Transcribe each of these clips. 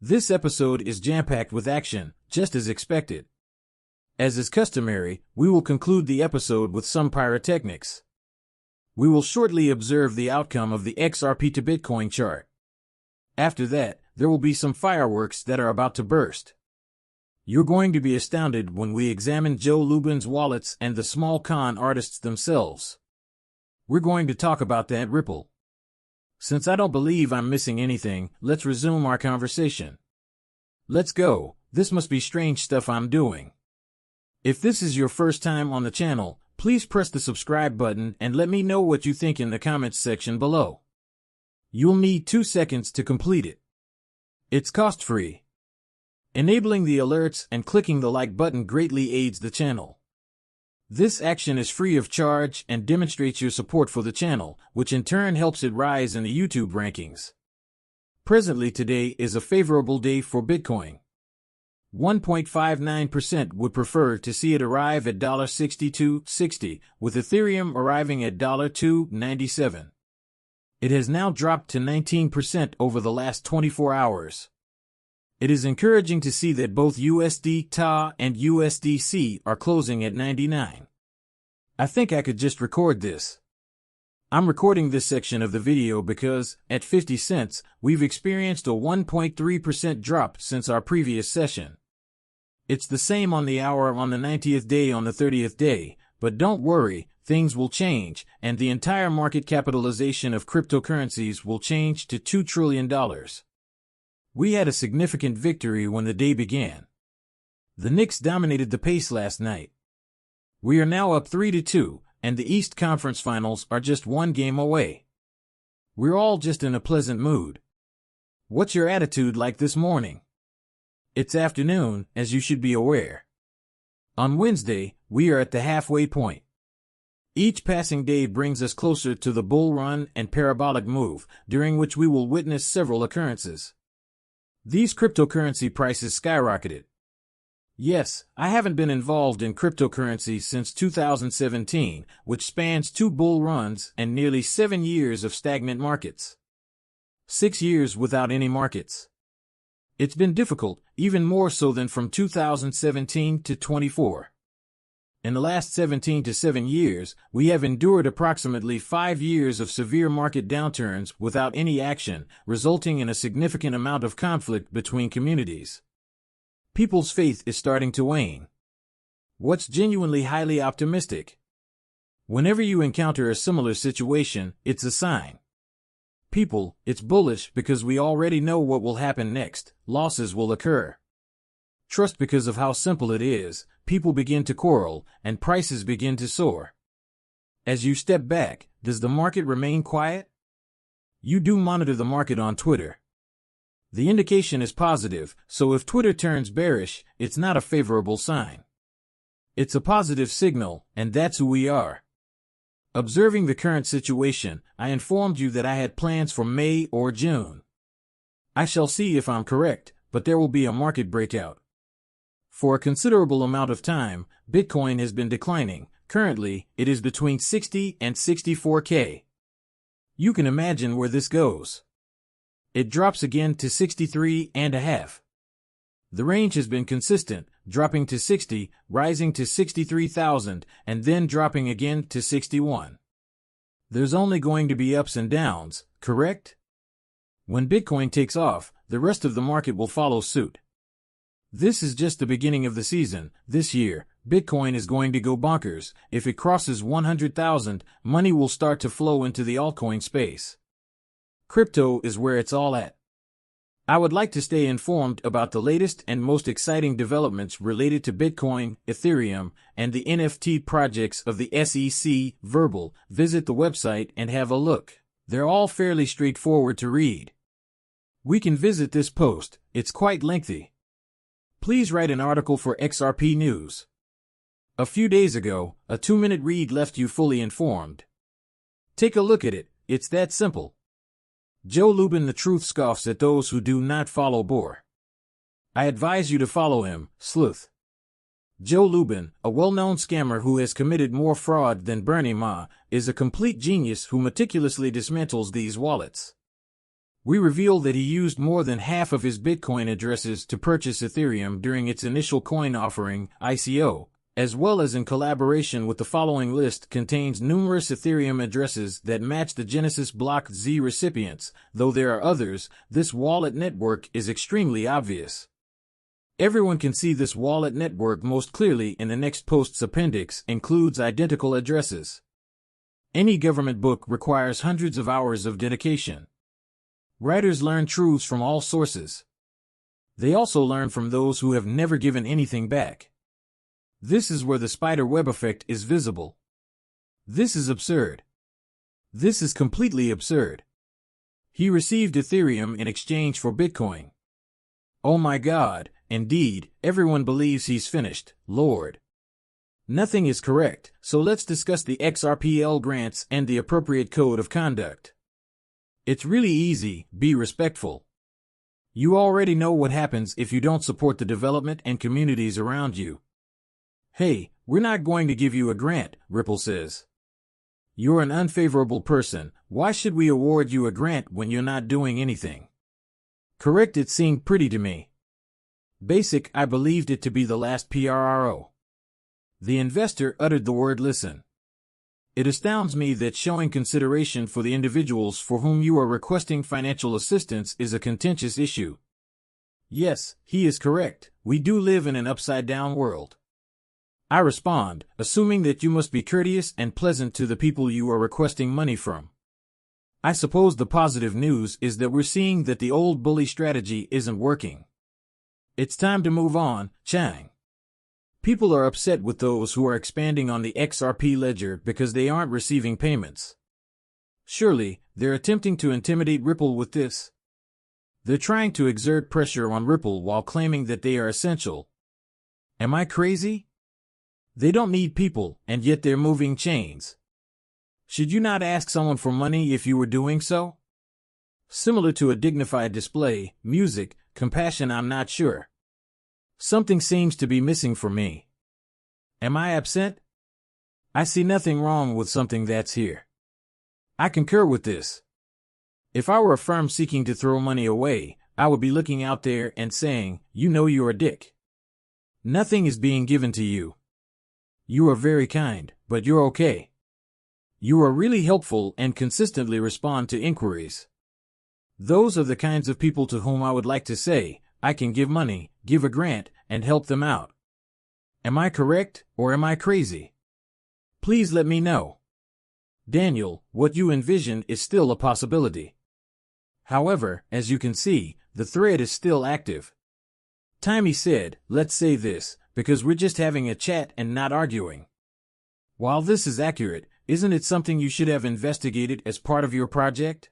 This episode is jam-packed with action, just as expected. As is customary, we will conclude the episode with some pyrotechnics. We will shortly observe the outcome of the XRP to Bitcoin chart. After that, there will be some fireworks that are about to burst. You're going to be astounded when we examine Joe Lubin's wallets and the small con artists themselves. We're going to talk about that Ripple. Since I don't believe I'm missing anything, let's resume our conversation. Let's go. This must be strange stuff I'm doing. If this is your first time on the channel, please press the subscribe button and let me know what you think in the comments section below. You'll need 2 seconds to complete it. It's cost-free. Enabling the alerts and clicking the like button greatly aids the channel. This action is free of charge and demonstrates your support for the channel, which in turn helps it rise in the YouTube rankings. Presently today is a favorable day for Bitcoin. 1.59% would prefer to see it arrive at $62.60, with Ethereum arriving at $2.97. It has now dropped to 19% over the last 24 hours. It is encouraging to see that both USD-TAH and USDC are closing at 99. I think I could just record this. I'm recording this section of the video because, at 50 cents, we've experienced a 1.3% drop since our previous session. It's the same on the hour on the 90th day on the 30th day, but don't worry, things will change, and the entire market capitalization of cryptocurrencies will change to $2 trillion. We had a significant victory when the day began. The Knicks dominated the pace last night. We are now up 3-2, and the East Conference Finals are just one game away. We're all just in a pleasant mood. What's your attitude like this morning? It's afternoon, as you should be aware. On Wednesday, we are at the halfway point. Each passing day brings us closer to the bull run and parabolic move, during which we will witness several occurrences. These cryptocurrency prices skyrocketed. Yes, I haven't been involved in cryptocurrency since 2017, which spans 2 bull runs and nearly 7 years of stagnant markets. 6 years without any markets. It's been difficult, even more so than from 2017 to 24. In the last 17 to 7 years, we have endured approximately 5 years of severe market downturns without any action, resulting in a significant amount of conflict between communities. People's faith is starting to wane. What's genuinely highly optimistic? Whenever you encounter a similar situation, it's a sign. People, it's bullish because we already know what will happen next. Losses will occur. Trust because of how simple it is. People begin to quarrel, and prices begin to soar. As you step back, does the market remain quiet? You do monitor the market on Twitter. The indication is positive, so if Twitter turns bearish, it's not a favorable sign. It's a positive signal, and that's who we are. Observing the current situation, I informed you that I had plans for May or June. I shall see if I'm correct, but there will be a market breakout. For a considerable amount of time, Bitcoin has been declining. Currently, it is between 60 and 64K. You can imagine where this goes. It drops again to 63.5. The range has been consistent, dropping to 60, rising to 63,000, and then dropping again to 61. There's only going to be ups and downs, correct? When Bitcoin takes off, the rest of the market will follow suit. This is just the beginning of the season. This year, Bitcoin is going to go bonkers. If it crosses 100,000, money will start to flow into the altcoin space. Crypto is where it's all at. I would like to stay informed about the latest and most exciting developments related to Bitcoin, Ethereum, and the NFT projects of the SEC. Verbal. Visit the website and have a look. They're all fairly straightforward to read. We can visit this post. It's quite lengthy. Please write an article for XRP News. A few days ago, a 2-minute read left you fully informed. Take a look at it. It's that simple. Joe Lubin the truth scoffs at those who do not follow Bohr. I advise you to follow him, sleuth. Joe Lubin, a well-known scammer who has committed more fraud than Bernie Ma, is a complete genius who meticulously dismantles these wallets. We revealed that he used more than half of his Bitcoin addresses to purchase Ethereum during its initial coin offering, ICO, as well as in collaboration with the following list contains numerous Ethereum addresses that match the Genesis Block Z recipients. Though there are others, this wallet network is extremely obvious. Everyone can see this wallet network most clearly in the next post's appendix includes identical addresses. Any government book requires hundreds of hours of dedication. Writers learn truths from all sources. They also learn from those who have never given anything back. This is where the spider web effect is visible. This is absurd. This is completely absurd. He received Ethereum in exchange for Bitcoin. Oh my God, indeed, everyone believes he's finished, Lord. Nothing is correct, so let's discuss the XRPL grants and the appropriate code of conduct. It's really easy, be respectful. You already know what happens if you don't support the development and communities around you. Hey, we're not going to give you a grant, Ripple says. You're an unfavorable person. Why should we award you a grant when you're not doing anything? Correct, it seemed pretty to me. Basic, I believed it to be the last PRRO. The investor uttered the word listen. It astounds me that showing consideration for the individuals for whom you are requesting financial assistance is a contentious issue. Yes, he is correct. We do live in an upside-down world. I respond, assuming that you must be courteous and pleasant to the people you are requesting money from. I suppose the positive news is that we're seeing that the old bully strategy isn't working. It's time to move on, Chang. People are upset with those who are expanding on the XRP ledger because they aren't receiving payments. Surely, they're attempting to intimidate Ripple with this. They're trying to exert pressure on Ripple while claiming that they are essential. Am I crazy? They don't need people, and yet they're moving chains. Should you not ask someone for money if you were doing so? Similar to a dignified display, music, compassion, I'm not sure. Something seems to be missing for me. Am I absent? I see nothing wrong with something that's here. I concur with this. If I were a firm seeking to throw money away, I would be looking out there and saying, you know you're a dick. Nothing is being given to you. You are very kind, but you're okay. You are really helpful and consistently respond to inquiries. Those are the kinds of people to whom I would like to say, I can give money, give a grant, and help them out. Am I correct, or am I crazy? Please let me know. Daniel, what you envision is still a possibility. However, as you can see, the thread is still active. Timey said, let's say this, because we're just having a chat and not arguing. While this is accurate, isn't it something you should have investigated as part of your project?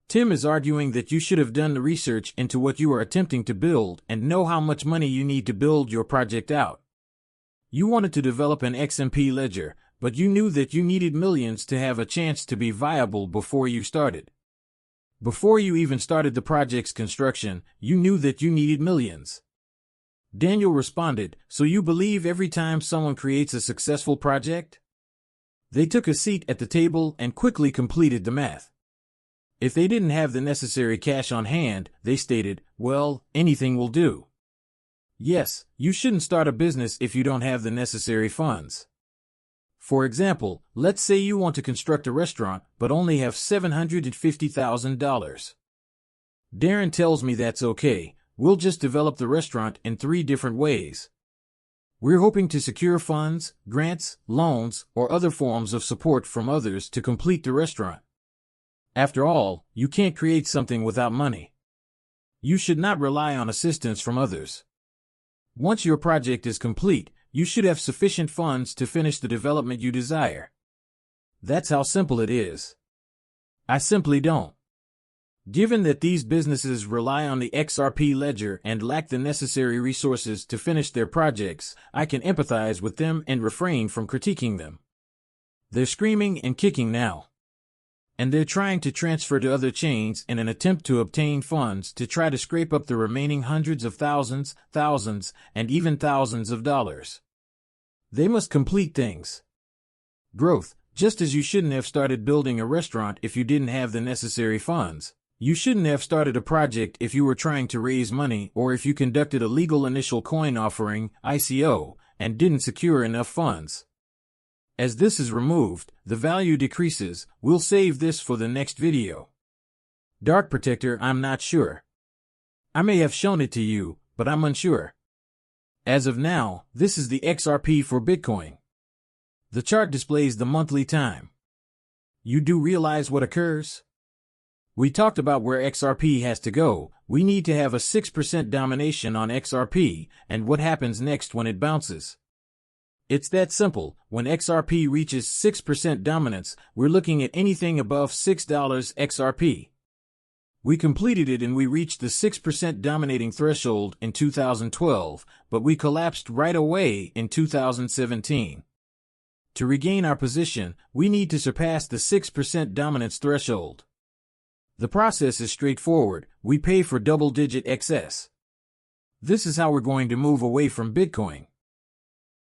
Tim is arguing that you should have done the research into what you are attempting to build and know how much money you need to build your project out. You wanted to develop an XRP ledger, but you knew that you needed millions to have a chance to be viable before you started. Before you even started the project's construction, you knew that you needed millions. Daniel responded, so you believe every time someone creates a successful project? They took a seat at the table and quickly completed the math. If they didn't have the necessary cash on hand, they stated, well, anything will do. Yes, you shouldn't start a business if you don't have the necessary funds. For example, let's say you want to construct a restaurant but only have $750,000. Darren tells me that's okay, we'll just develop the restaurant in 3 different ways. We're hoping to secure funds, grants, loans, or other forms of support from others to complete the restaurant. After all, you can't create something without money. You should not rely on assistance from others. Once your project is complete, you should have sufficient funds to finish the development you desire. That's how simple it is. I simply don't. Given that these businesses rely on the XRP ledger and lack the necessary resources to finish their projects, I can empathize with them and refrain from critiquing them. They're screaming and kicking now. And they're trying to transfer to other chains in an attempt to obtain funds to try to scrape up the remaining hundreds of thousands, and even thousands of dollars. They must complete things. Growth, just as you shouldn't have started building a restaurant if you didn't have the necessary funds. You shouldn't have started a project if you were trying to raise money or if you conducted a legal initial coin offering, ICO, and didn't secure enough funds. As this is removed, the value decreases. We'll save this for the next video. Dark Protector, I'm not sure. I may have shown it to you, but I'm unsure. As of now, this is the XRP for Bitcoin. The chart displays the monthly time. You do realize what occurs? We talked about where XRP has to go. We need to have a 6% domination on XRP, and what happens next when it bounces. It's that simple. When XRP reaches 6% dominance, we're looking at anything above $6 XRP. We completed it and we reached the 6% dominating threshold in 2012, but we collapsed right away in 2017. To regain our position, we need to surpass the 6% dominance threshold. The process is straightforward. We pay for double-digit excess. This is how we're going to move away from Bitcoin.